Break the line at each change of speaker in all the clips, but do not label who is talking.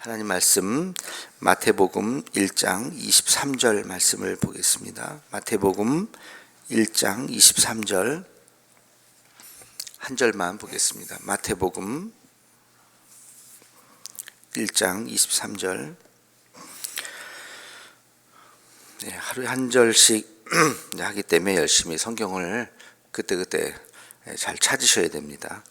하나님 말씀 마태복음 1장 23절 말씀을 보겠습니다. 마태복음 1장 23절 한 절만 보겠습니다. 마태복음 1장 23절. 하루에 한 절씩 하기 때문에 열심히 성경을 그때그때 잘 찾으셔야 됩니다.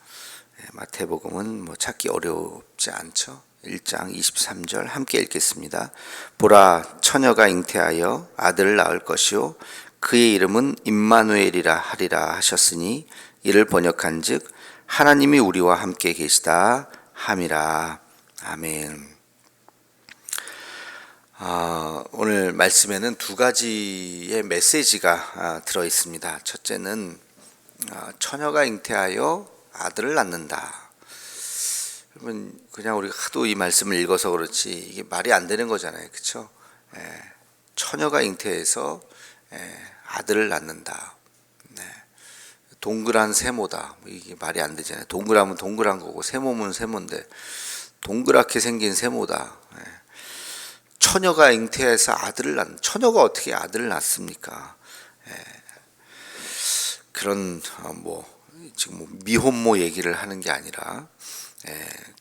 마태복음은 찾기 어렵지 않죠. 1장 23절 함께 읽겠습니다. 보라, 처녀가 잉태하여 아들을 낳을 것이요 그의 이름은 임마누엘이라 하리라 하셨으니 이를 번역한즉 하나님이 우리와 함께 계시다 함이라. 아멘. 오늘 말씀에는 두 가지의 메시지가 들어 있습니다. 첫째는 처녀가 잉태하여 아들을 낳는다. 여러분, 그냥 우리가 하도 이 말씀을 읽어서 그렇지 이게 말이 안 되는 거잖아요, 그렇죠? 처녀가 잉태해서 아들을 낳는다. 동그란 세모다. 이게 말이 안 되잖아요. 동그라면 동그란 거고 세모면 세모인데 동그랗게 생긴 세모다. 처녀가 잉태해서 아들을 낳는. 처녀가 어떻게 아들을 낳습니까? 그런 지금 미혼모 얘기를 하는 게 아니라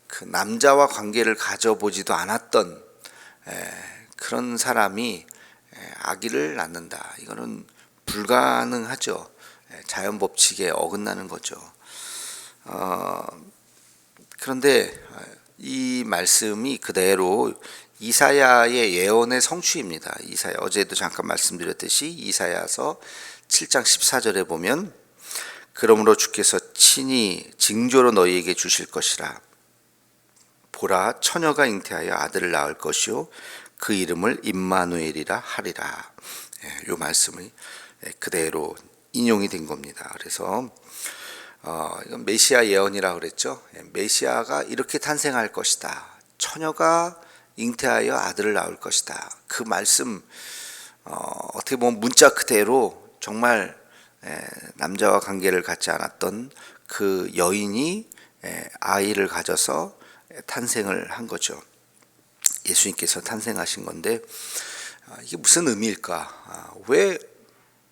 그 남자와 관계를 가져보지도 않았던 그런 사람이 아기를 낳는다. 이거는 불가능하죠. 자연 법칙에 어긋나는 거죠. 그런데 이 말씀이 그대로 이사야의 예언의 성취입니다. 이사야, 어제도 잠깐 말씀드렸듯이 이사야서 7장 14절에 보면 그러므로 주께서 친히 징조로 너희에게 주실 것이라. 보라, 처녀가 잉태하여 아들을 낳을 것이요 그 이름을 임마누엘이라 하리라. 이 말씀이 그대로 인용이 된 겁니다. 그래서 이건 메시아 예언이라고 그랬죠. 메시아가 이렇게 탄생할 것이다. 처녀가 잉태하여 아들을 낳을 것이다. 그 말씀 어떻게 보면 문자 그대로 정말 남자와 관계를 갖지 않았던 그 여인이 아이를 가져서 탄생을 한 거죠. 예수님께서 탄생하신 건데 이게 무슨 의미일까?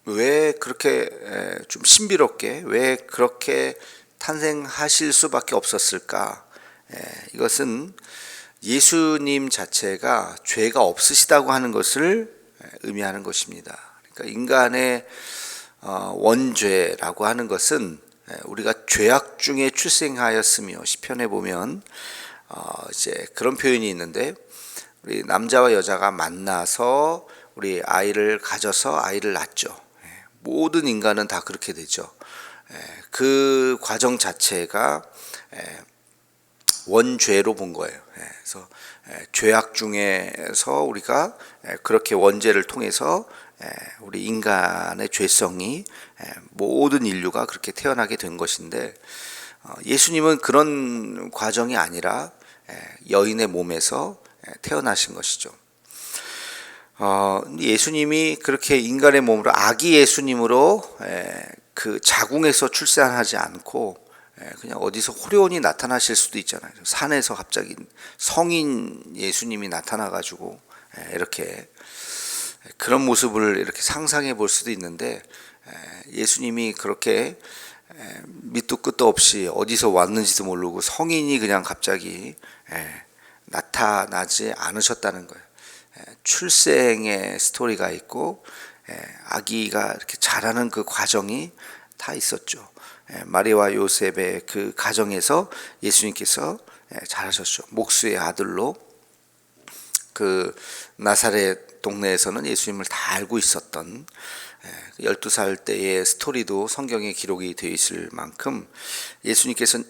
왜 그렇게 좀 신비롭게 왜 그렇게 탄생하실 수밖에 없었을까? 이것은 예수님 자체가 죄가 없으시다고 하는 것을 의미하는 것입니다. 그러니까 인간의 원죄라고 하는 것은 우리가 죄악 중에 출생하였으며 시편에 보면 이제 그런 표현이 있는데 우리 남자와 여자가 만나서 우리 아이를 가져서 아이를 낳죠. 모든 인간은 다 그렇게 되죠. 그 과정 자체가 원죄로 본 거예요. 그래서 죄악 중에서 우리가 그렇게 원죄를 통해서 우리 인간의 죄성이 모든 인류가 그렇게 태어나게 된 것인데 예수님은 그런 과정이 아니라 여인의 몸에서 태어나신 것이죠. 예수님이 그렇게 인간의 몸으로 아기 예수님으로 그 자궁에서 출산하지 않고 그냥 어디서 호련히 나타나실 수도 있잖아요. 산에서 갑자기 성인 예수님이 나타나가지고 이렇게 그런 모습을 이렇게 상상해 볼 수도 있는데 예수님이 그렇게 밑도 끝도 없이 어디서 왔는지도 모르고 성인이 그냥 갑자기 나타나지 않으셨다는 거예요. 출생의 스토리가 있고 아기가 이렇게 자라는 그 과정이 다 있었죠. 마리아와 요셉의 그 가정에서 예수님께서 자라셨죠. 목수의 아들로 그 나사렛 동네에서는 예수님을 다 알고 있었던 12살 때의 스토리도 성경에 기록이 되어 있을 만큼 예수님께서는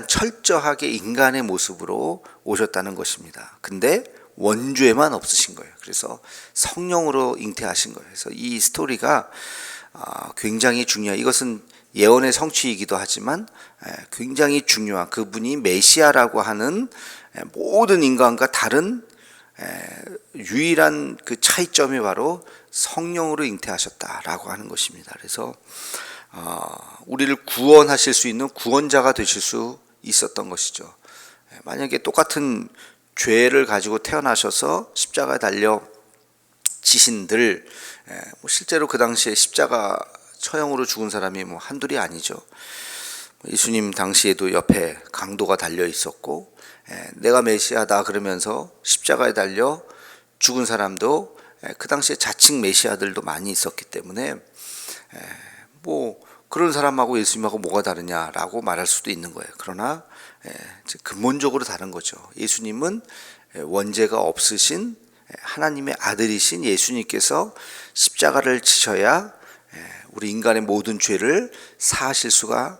철저하게 인간의 모습으로 오셨다는 것입니다. 근데 원죄만 없으신 거예요. 그래서 성령으로 잉태하신 거예요. 그래서 이 스토리가 굉장히 중요해요. 이것은 예언의 성취이기도 하지만 굉장히 중요한, 그분이 메시아라고 하는 모든 인간과 다른 유일한 그 차이점이 바로 성령으로 잉태하셨다라고 하는 것입니다. 그래서 우리를 구원하실 수 있는 구원자가 되실 수 있었던 것이죠. 만약에 똑같은 죄를 가지고 태어나셔서 십자가에 달려 지신들, 실제로 그 당시에 십자가 처형으로 죽은 사람이 한둘이 아니죠. 예수님 당시에도 옆에 강도가 달려 있었고, 내가 메시아다 그러면서 십자가에 달려 죽은 사람도 그 당시에 자칭 메시아들도 많이 있었기 때문에 그런 사람하고 예수님하고 뭐가 다르냐라고 말할 수도 있는 거예요. 그러나 근본적으로 다른 거죠. 예수님은 원죄가 없으신 하나님의 아들이신 예수님께서 십자가를 지셔야 우리 인간의 모든 죄를 사하실 수가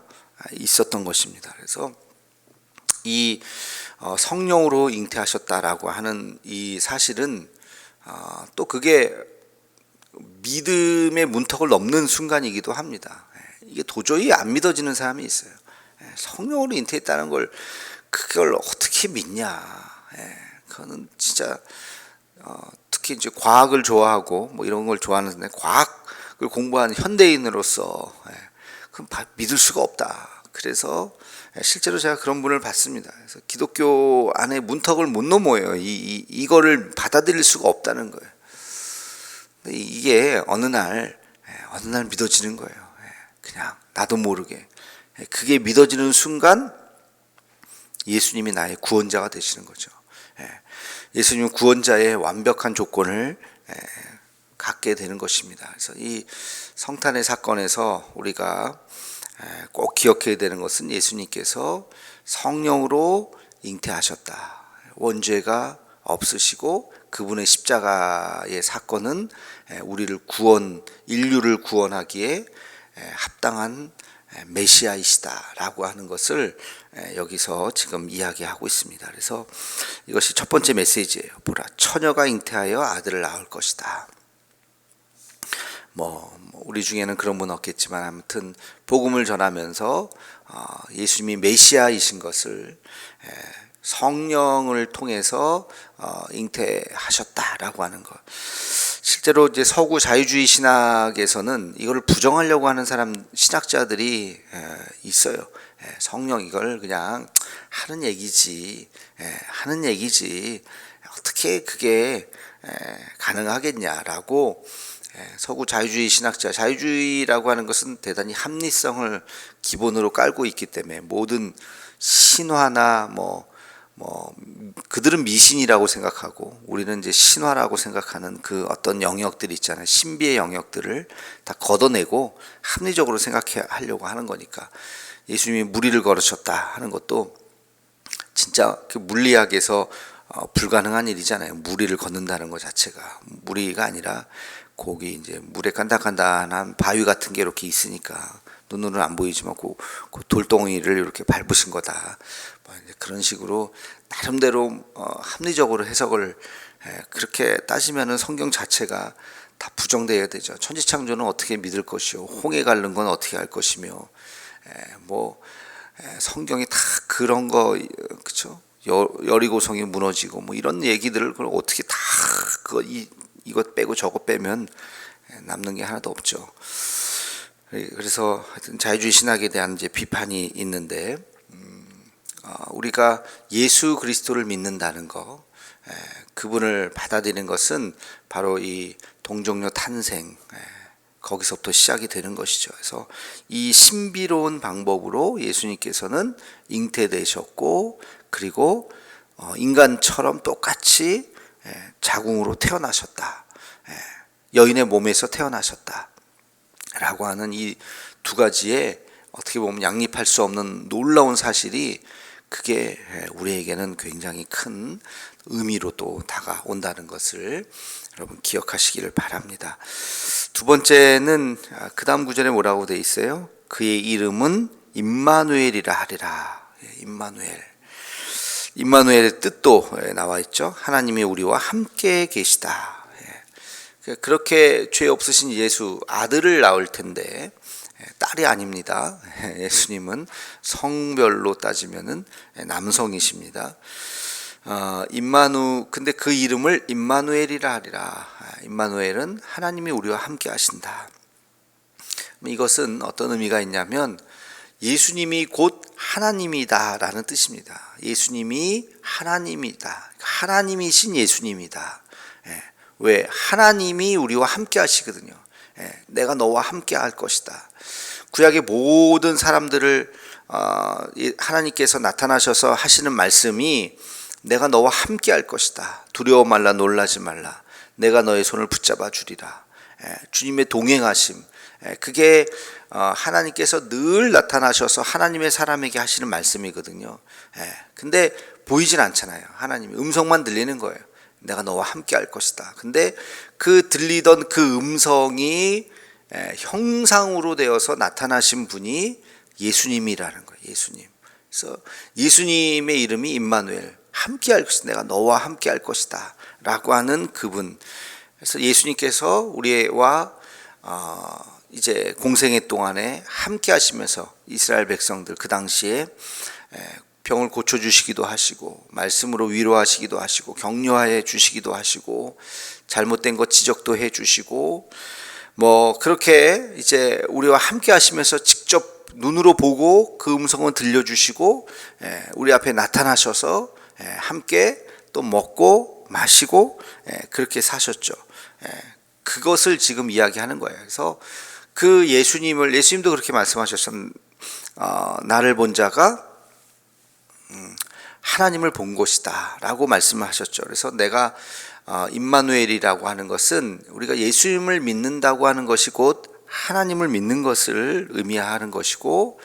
있었던 것입니다. 그래서 이 성령으로 잉태하셨다라고 하는 이 사실은 또 그게 믿음의 문턱을 넘는 순간이기도 합니다. 이게 도저히 안 믿어지는 사람이 있어요. 성령으로 잉태했다는 걸 그걸 어떻게 믿냐? 그거는 진짜 특히 이제 과학을 좋아하고 이런 걸 좋아하는데 과학을 공부하는 현대인으로서 그럼 믿을 수가 없다. 그래서 실제로 제가 그런 분을 봤습니다. 그래서 기독교 안에 문턱을 못 넘어요. 이거를 받아들일 수가 없다는 거예요. 근데 이게 어느 날 믿어지는 거예요. 그냥 나도 모르게 그게 믿어지는 순간 예수님이 나의 구원자가 되시는 거죠. 예수님은 구원자의 완벽한 조건을 갖게 되는 것입니다. 그래서 이 성탄의 사건에서 우리가 꼭 기억해야 되는 것은 예수님께서 성령으로 잉태하셨다. 원죄가 없으시고 그분의 십자가의 사건은 우리를 인류를 구원하기에 합당한 메시아이시다라고 하는 것을 여기서 지금 이야기하고 있습니다. 그래서 이것이 첫 번째 메시지예요. 보라, 처녀가 잉태하여 아들을 낳을 것이다. 우리 중에는 그런 분 없겠지만 아무튼 복음을 전하면서 예수님이 메시아이신 것을 성령을 통해서 잉태하셨다라고 하는 것. 실제로 이제 서구 자유주의 신학에서는 이걸 부정하려고 하는 신학자들이 있어요. 성령 이걸 그냥 하는 얘기지 어떻게 그게 가능하겠냐라고 서구 자유주의 신학자, 자유주의라고 하는 것은 대단히 합리성을 기본으로 깔고 있기 때문에 모든 신화나 그들은 미신이라고 생각하고 우리는 이제 신화라고 생각하는 그 어떤 영역들이 있잖아요. 신비의 영역들을 다 걷어내고 합리적으로 생각하려고 하는 거니까 예수님이 무리를 걸으셨다 하는 것도 진짜 그 물리학에서 불가능한 일이잖아요. 무리를 걷는다는 것 자체가 무리가 아니라 거기 이제 물에 간단한 바위 같은 게 이렇게 있으니까 눈으로는 안 보이지만 그 돌덩이를 이렇게 밟으신 거다. 그런 식으로 나름대로 합리적으로 해석을 그렇게 따지면은 성경 자체가 다 부정되어야 되죠. 천지창조는 어떻게 믿을 것이요, 홍해 가른 건 어떻게 할 것이며, 성경이 다 그런 거 그렇죠. 여리고성이 무너지고 이런 얘기들을 그걸 어떻게 다 이것 빼고 저것 빼면 남는 게 하나도 없죠. 그래서 하여튼 자유주의 신학에 대한 이제 비판이 있는데 우리가 예수 그리스도를 믿는다는 거, 그분을 받아들이는 것은 바로 이 동정녀 탄생 거기서부터 시작이 되는 것이죠. 그래서 이 신비로운 방법으로 예수님께서는 잉태되셨고 그리고 인간처럼 똑같이 자궁으로 태어나셨다. 여인의 몸에서 태어나셨다. 라고 하는 이 두 가지의 어떻게 보면 양립할 수 없는 놀라운 사실이 그게 우리에게는 굉장히 큰 의미로 또 다가온다는 것을 여러분 기억하시기를 바랍니다. 두 번째는 그 다음 구절에 뭐라고 돼 있어요? 그의 이름은 임마누엘이라 하리라. 임마누엘의 뜻도 나와 있죠. 하나님이 우리와 함께 계시다. 그렇게 죄 없으신 예수 아들을 낳을 텐데 딸이 아닙니다. 예수님은 성별로 따지면은 남성이십니다. 근데 그 이름을 임마누엘이라 하리라. 임마누엘은 하나님이 우리와 함께 하신다. 이것은 어떤 의미가 있냐면 예수님이 곧 하나님이다라는 뜻입니다. 예수님이 하나님이다. 하나님이신 예수님이다. 왜? 하나님이 우리와 함께 하시거든요. 내가 너와 함께 할 것이다. 구약의 모든 사람들을 하나님께서 나타나셔서 하시는 말씀이 내가 너와 함께 할 것이다. 두려워 말라, 놀라지 말라. 내가 너의 손을 붙잡아 주리라. 주님의 동행하심. 그게 하나님께서 늘 나타나셔서 하나님의 사람에게 하시는 말씀이거든요. 근데 보이진 않잖아요. 하나님의 음성만 들리는 거예요. 내가 너와 함께 할 것이다. 근데 그 들리던 그 음성이 형상으로 되어서 나타나신 분이 예수님이라는 거예요. 예수님. 그래서 예수님의 이름이 임마누엘, 함께 할 것이다. 내가 너와 함께 할 것이다 라고 하는 그분. 그래서 예수님께서 우리와 이제 공생애 동안에 함께 하시면서 이스라엘 백성들 그 당시에 병을 고쳐주시기도 하시고 말씀으로 위로하시기도 하시고 격려해 주시기도 하시고 잘못된 것 지적도 해 주시고 뭐 그렇게 이제 우리와 함께 하시면서 직접 눈으로 보고 그 음성을 들려주시고 우리 앞에 나타나셔서 함께 또 먹고 마시고 그렇게 사셨죠. 그것을 지금 이야기하는 거예요. 그래서 그 예수님도 그렇게 말씀하셨어. 나를 본 자가 하나님을 본 것이다 라고 말씀을 하셨죠. 그래서 내가 임마누엘이라고 하는 것은 우리가 예수님을 믿는다고 하는 것이 곧 하나님을 믿는 것을 의미하는 것이고,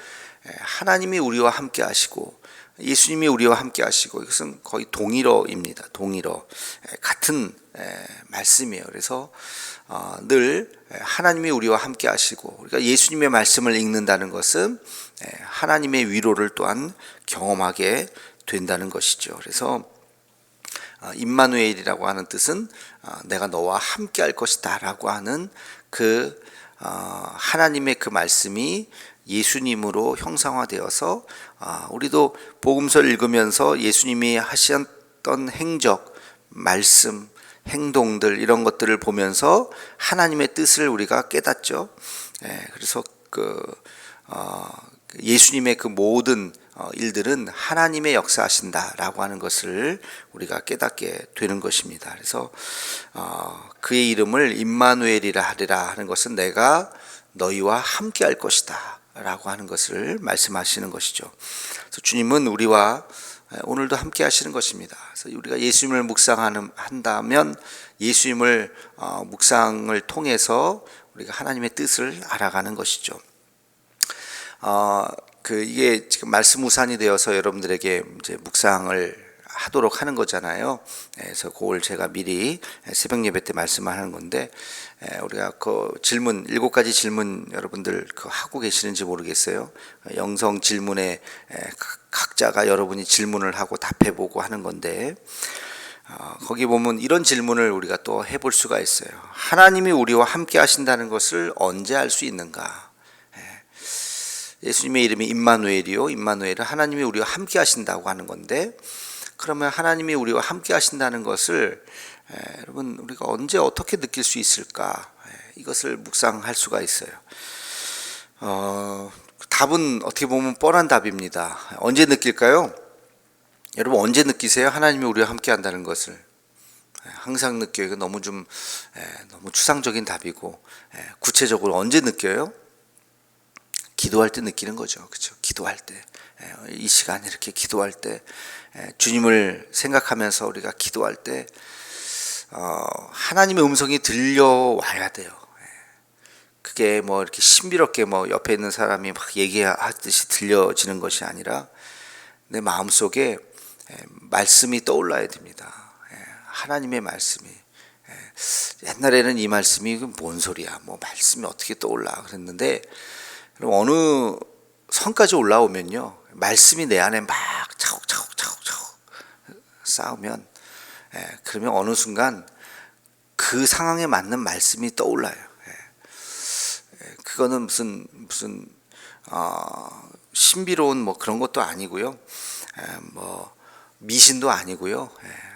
하나님이 우리와 함께 하시고 예수님이 우리와 함께 하시고, 이것은 거의 동일어입니다. 동일어, 같은 말씀이에요. 그래서 늘 하나님이 우리와 함께 하시고 우리가 예수님의 말씀을 읽는다는 것은 하나님의 위로를 또한 경험하게 된다는 것이죠. 그래서 임마누엘이라고 하는 뜻은 내가 너와 함께 할 것이다 라고 하는 그 하나님의 그 말씀이 예수님으로 형상화되어서 우리도 복음서를 읽으면서 예수님이 하셨던 행적, 말씀, 행동들 이런 것들을 보면서 하나님의 뜻을 우리가 깨닫죠. 그래서 예수님의 그 모든 일들은 하나님의 역사하신다라고 하는 것을 우리가 깨닫게 되는 것입니다. 그래서 그의 이름을 임마누엘이라 하리라 하는 것은 내가 너희와 함께 할 것이다 라고 하는 것을 말씀하시는 것이죠. 그래서 주님은 우리와 오늘도 함께 하시는 것입니다. 그래서 우리가 예수님을 묵상한다면 예수님을 묵상을 통해서 우리가 하나님의 뜻을 알아가는 것이죠. 이게 지금 말씀 우산이 되어서 여러분들에게 이제 묵상을 하도록 하는 거잖아요. 그래서 그걸 제가 미리 새벽 예배 때 말씀하는 건데, 우리가 그 질문 7가지 질문 여러분들 하고 계시는지 모르겠어요. 영성 질문에 각자가 여러분이 질문을 하고 답해보고 하는 건데, 거기 보면 이런 질문을 우리가 또 해볼 수가 있어요. 하나님이 우리와 함께 하신다는 것을 언제 알 수 있는가? 예수님의 이름이 임마누엘이요. 임마누엘은 하나님이 우리와 함께 하신다고 하는 건데, 그러면 하나님이 우리와 함께 하신다는 것을 여러분 우리가 언제 어떻게 느낄 수 있을까? 이것을 묵상할 수가 있어요. 답은 어떻게 보면 뻔한 답입니다. 언제 느낄까요? 여러분 언제 느끼세요? 하나님이 우리와 함께 한다는 것을. 항상 느껴요. 이거 너무 추상적인 답이고, 구체적으로 언제 느껴요? 기도할 때 느끼는 거죠. 그렇죠? 기도할 때, 이 시간에 이렇게 기도할 때, 주님을 생각하면서 우리가 기도할 때 하나님의 음성이 들려와야 돼요. 그게 뭐 이렇게 신비롭게 뭐 옆에 있는 사람이 막 얘기하듯이 들려지는 것이 아니라 내 마음속에 말씀이 떠올라야 됩니다. 하나님의 말씀이. 옛날에는 이 말씀이 뭔 소리야, 뭐 말씀이 어떻게 떠올라 그랬는데, 그럼 어느 선까지 올라오면요, 말씀이 내 안에 막 차곡차곡 쌓으면, 그러면 어느 순간 그 상황에 맞는 말씀이 떠올라요. 그거는 무슨 신비로운 뭐 그런 것도 아니고요, 뭐 미신도 아니고요.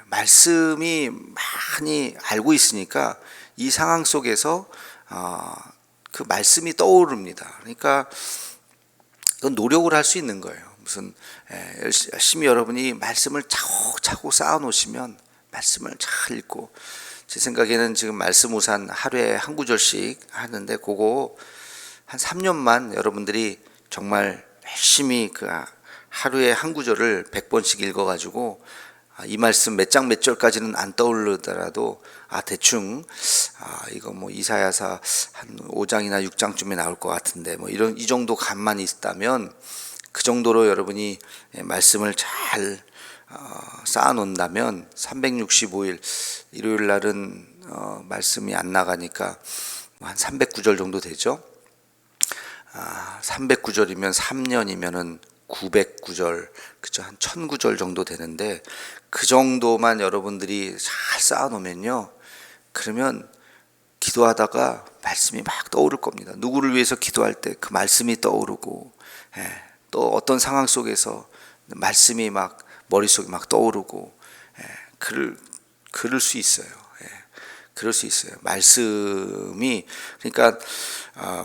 말씀이 많이 알고 있으니까 이 상황 속에서 그 말씀이 떠오릅니다. 그러니까 이건 노력을 할 수 있는 거예요. 무슨 열심히 여러분이 말씀을 차곡차곡 쌓아 놓으시면 말씀을 잘 읽고, 제 생각에는 지금 말씀 우산 하루에 한 구절씩 하는데 그거 한 3년만 여러분들이 정말 열심히 그 하루에 한 구절을 100번씩 읽어가지고 이 말씀 몇 장 몇 절까지는 안 떠오르더라도 대충 이거 뭐 이사야서 한 5장이나 6장쯤에 나올 것 같은데 뭐 이 정도 감만 있다면, 그 정도로 여러분이 말씀을 잘 쌓아 놓는다면 365일 일요일 날은 말씀이 안 나가니까 한 309절 정도 되죠. 309절이면 3년이면은 909절, 그죠? 한 1009절 정도 되는데, 그 정도만 여러분들이 잘 쌓아 놓으면요, 그러면 기도하다가 말씀이 막 떠오를 겁니다. 누구를 위해서 기도할 때 그 말씀이 떠오르고, 또 어떤 상황 속에서 말씀이 막 머릿속에 막 떠오르고, 그럴 수 있어요. 그럴 수 있어요. 말씀이, 그러니까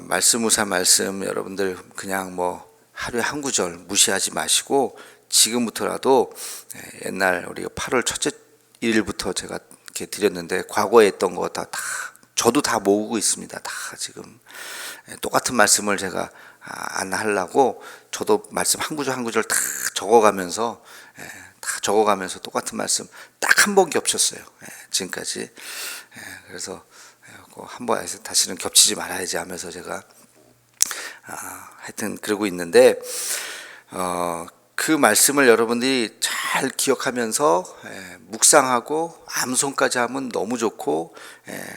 말씀 우사 말씀 여러분들 그냥 뭐 하루에 한 구절 무시하지 마시고, 지금부터라도 옛날 우리가 8월 첫째 일부터 제가 이렇게 드렸는데 과거에 했던 거 다 저도 다 모으고 있습니다. 다 지금 똑같은 말씀을 제가 안 하려고 저도 말씀 한 구절 한 구절 다 적어가면서 똑같은 말씀 딱 한 번 겹쳤어요. 지금까지. 그래서 한 번 다시는 겹치지 말아야지 하면서 제가 하여튼 그러고 있는데, 그 말씀을 여러분들이 잘 기억하면서 묵상하고 암송까지 하면 너무 좋고,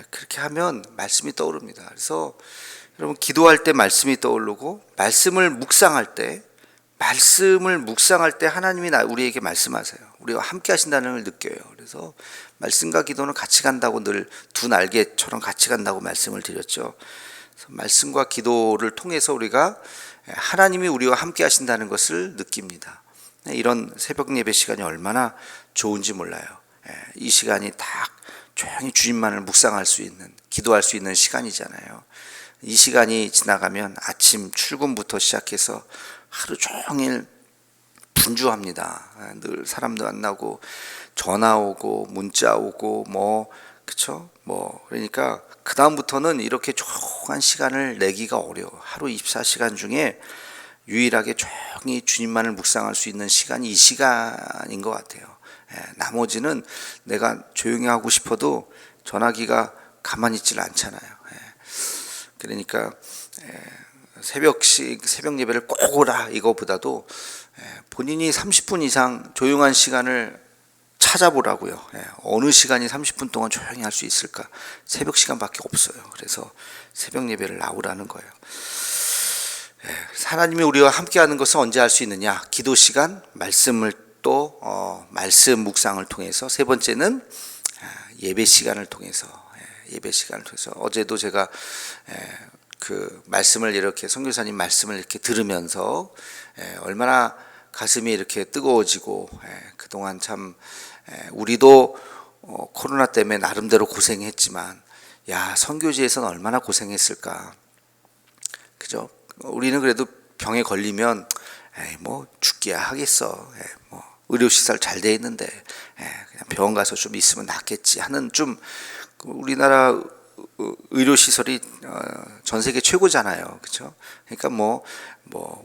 그렇게 하면 말씀이 떠오릅니다. 그래서 여러분 기도할 때 말씀이 떠오르고, 말씀을 묵상할 때 하나님이 우리에게 말씀하세요. 우리와 함께 하신다는 걸 느껴요. 그래서 말씀과 기도는 같이 간다고, 늘 두 날개처럼 같이 간다고 말씀을 드렸죠. 말씀과 기도를 통해서 우리가 하나님이 우리와 함께 하신다는 것을 느낍니다. 이런 새벽 예배 시간이 얼마나 좋은지 몰라요. 이 시간이 딱 조용히 주님만을 묵상할 수 있는, 기도할 수 있는 시간이잖아요. 이 시간이 지나가면 아침 출근부터 시작해서 하루 종일 분주합니다. 늘 사람도 안 나오고 전화 오고 문자 오고 그쵸? 그러니까 그 다음부터는 이렇게 조용한 시간을 내기가 어려워. 하루 24시간 중에 유일하게 조용히 주님만을 묵상할 수 있는 시간이 이 시간인 것 같아요. 나머지는 내가 조용히 하고 싶어도 전화기가 가만히 있질 않잖아요. 그러니까 새벽 예배를 꼭 오라 이거보다도 본인이 30분 이상 조용한 시간을 찾아보라고요. 어느 시간이 30분 동안 조용히 할 수 있을까? 새벽 시간밖에 없어요. 그래서 새벽 예배를 나오라는 거예요. 하나님이 우리와 함께하는 것을 언제 할 수 있느냐? 기도 시간, 말씀을 또 말씀 묵상을 통해서, 세 번째는 예배 시간을 통해서. 어제도 제가 그 말씀을 이렇게 선교사님 말씀을 이렇게 들으면서 얼마나 가슴이 이렇게 뜨거워지고, 그동안 참 우리도 코로나 때문에 나름대로 고생했지만, 선교지에서는 얼마나 고생했을까. 그죠? 우리는 그래도 병에 걸리면 죽기야 하겠어. 의료시설 잘 돼 있는데 그냥 병원 가서 좀 있으면 낫겠지 하는, 좀 우리나라 의료시설이 전 세계 최고잖아요. 그렇죠? 그러니까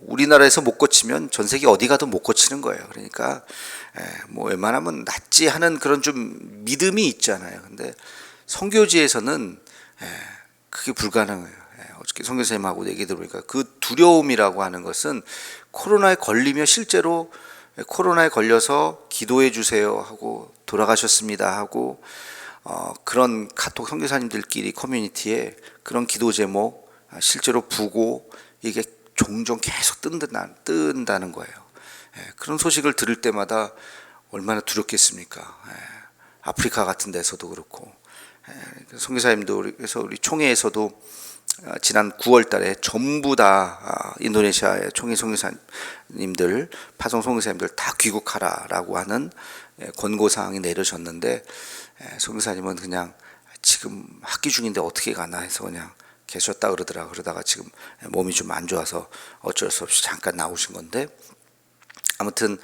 우리나라에서 못 고치면 전 세계 어디 가도 못 고치는 거예요. 그러니까 웬만하면 낫지 하는 그런 좀 믿음이 있잖아요. 근데 선교지에서는 그게 불가능해요. 어저께 선교사님하고 얘기 들어보니까 그 두려움이라고 하는 것은, 코로나에 걸리면 실제로 코로나에 걸려서 기도해 주세요 하고 돌아가셨습니다 하고 그런 카톡 선교사님들끼리 커뮤니티에 그런 기도 제목 실제로 보고 이게 종종 계속 뜬다는 거예요. 그런 소식을 들을 때마다 얼마나 두렵겠습니까? 아프리카 같은 데서도 그렇고, 선교사님도, 그래서 우리 총회에서도 지난 9월 달에 전부 다 인도네시아의 총회 선교사님들, 파송 선교사님들 다 귀국하라라고 하는 권고사항이 내려졌는데, 선교사님은 그냥 지금 학기 중인데 어떻게 가나 해서 그냥 계셨다 그러다가 지금 몸이 좀 안 좋아서 어쩔 수 없이 잠깐 나오신 건데, 아무튼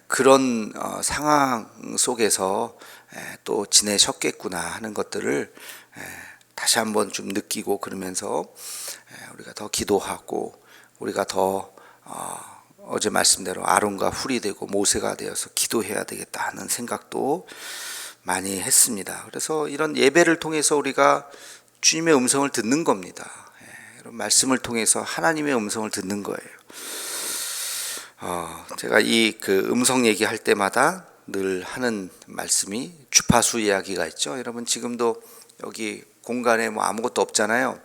그런 상황 속에서 또 지내셨겠구나 하는 것들을 다시 한번 좀 느끼고, 그러면서 우리가 더 기도하고, 우리가 더 어제 말씀대로 아론과 훌이 되고 모세가 되어서 기도해야 되겠다 하는 생각도 많이 했습니다. 그래서 이런 예배를 통해서 우리가 주님의 음성을 듣는 겁니다. 이런 말씀을 통해서 하나님의 음성을 듣는 거예요. 제가 이 그 음성 얘기할 때마다 늘 하는 말씀이 주파수 이야기가 있죠. 여러분, 지금도 여기 공간에 뭐 아무것도 없잖아요.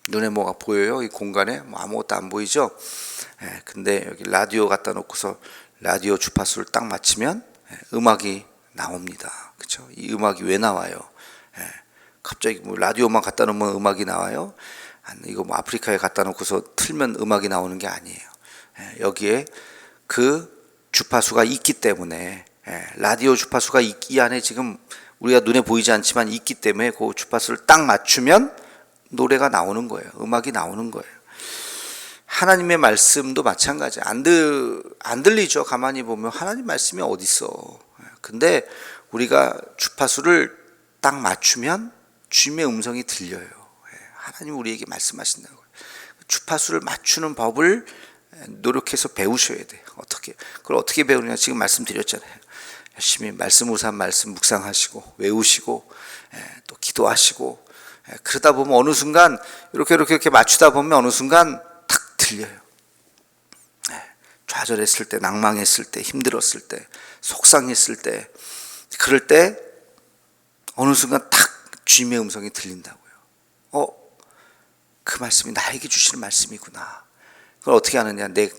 눈에 뭐가 보여요? 이 공간에 뭐 아무것도 안 보이죠. 근데 여기 라디오 갖다 놓고서 라디오 주파수를 딱 맞추면 음악이 나옵니다. 그렇죠? 이 음악이 왜 나와요? 갑자기 뭐 라디오만 갖다 놓으면 음악이 나와요? 아니, 이거 뭐 아프리카에 갖다 놓고서 틀면 음악이 나오는 게 아니에요. 여기에 그 주파수가 있기 때문에, 라디오 주파수가 이 안에 지금 우리가 눈에 보이지 않지만 있기 때문에 그 주파수를 딱 맞추면 노래가 나오는 거예요. 음악이 나오는 거예요. 하나님의 말씀도 마찬가지. 안 들리죠. 가만히 보면 하나님 말씀이 어디 있어. 근데 우리가 주파수를 딱 맞추면 주님의 음성이 들려요. 하나님 우리에게 말씀하신다는 거예요. 주파수를 맞추는 법을 노력해서 배우셔야 돼요. 그걸 어떻게 배우느냐, 지금 말씀드렸잖아요. 열심히 말씀 우산 말씀 묵상하시고 외우시고 또 기도하시고, 그러다 보면 어느 순간 이렇게 맞추다 보면 어느 순간 탁 들려요. 좌절했을 때, 낭망했을 때, 힘들었을 때, 속상했을 때, 그럴 때 어느 순간 탁 주님의 음성이 들린다고요. 그 말씀이 나에게 주시는 말씀이구나. 그걸 어떻게 하느냐, 내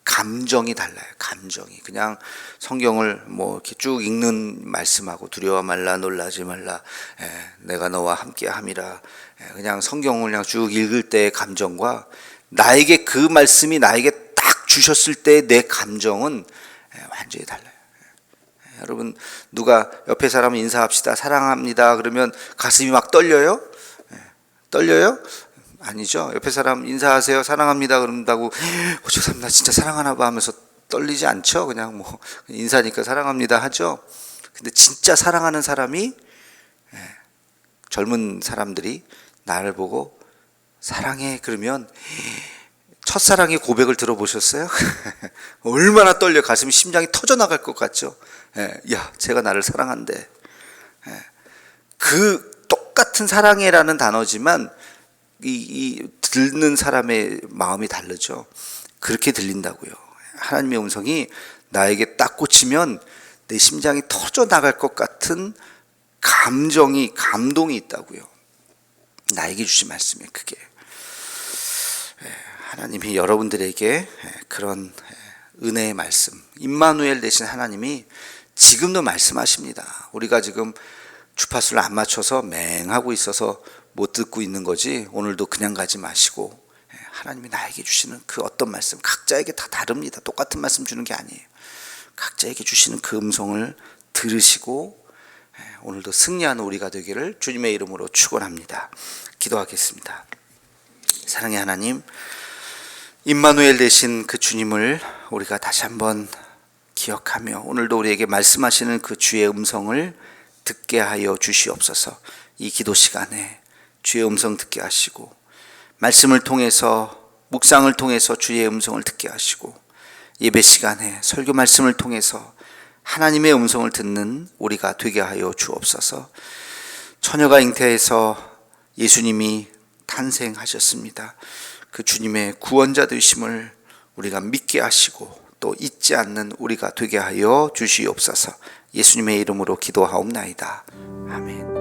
감정이 달라요. 감정이. 그냥 성경을 뭐 이렇게 쭉 읽는 말씀하고 두려워 말라, 놀라지 말라, 내가 너와 함께 함이라, 그냥 성경을 그냥 쭉 읽을 때의 감정과 나에게 그 말씀이 나에게 딱 주셨을 때 내 감정은 완전히 달라요. 여러분, 누가 옆에 사람 인사합시다, 사랑합니다 그러면 가슴이 막 떨려요? 떨려요? 아니죠. 옆에 사람 인사하세요, 사랑합니다 그런다고 저 사람 나 진짜 사랑하나 봐 하면서 떨리지 않죠. 그냥 뭐 인사니까 사랑합니다 하죠. 근데 진짜 사랑하는 사람이, 젊은 사람들이 나를 보고 사랑해 그러면, 첫사랑의 고백을 들어보셨어요? 얼마나 떨려. 가슴이, 심장이 터져나갈 것 같죠. 야, 제가 나를 사랑한대. 그 똑같은 사랑해라는 단어지만 이 듣는 사람의 마음이 다르죠. 그렇게 들린다고요. 하나님의 음성이 나에게 딱 꽂히면 내 심장이 터져나갈 것 같은 감동이 있다고요. 나에게 주신 말씀이 그게. 하나님이 여러분들에게 그런 은혜의 말씀, 임마누엘 되신 하나님이 지금도 말씀하십니다. 우리가 지금 주파수를 안 맞춰서 맹하고 있어서 못 듣고 있는 거지, 오늘도 그냥 가지 마시고 하나님이 나에게 주시는 그 어떤 말씀, 각자에게 다 다릅니다. 똑같은 말씀 주는 게 아니에요. 각자에게 주시는 그 음성을 들으시고 오늘도 승리하는 우리가 되기를 주님의 이름으로 축원합니다. 기도하겠습니다. 사랑의 하나님, 임마누엘 되신 그 주님을 우리가 다시 한번 기억하며 오늘도 우리에게 말씀하시는 그 주의 음성을 듣게 하여 주시옵소서. 이 기도 시간에 주의 음성 듣게 하시고, 말씀을 통해서, 묵상을 통해서 주의 음성을 듣게 하시고, 예배 시간에 설교 말씀을 통해서 하나님의 음성을 듣는 우리가 되게 하여 주옵소서. 처녀가 잉태해서 예수님이 탄생하셨습니다. 그 주님의 구원자 되심을 우리가 믿게 하시고 또 잊지 않는 우리가 되게 하여 주시옵소서. 예수님의 이름으로 기도하옵나이다. 아멘.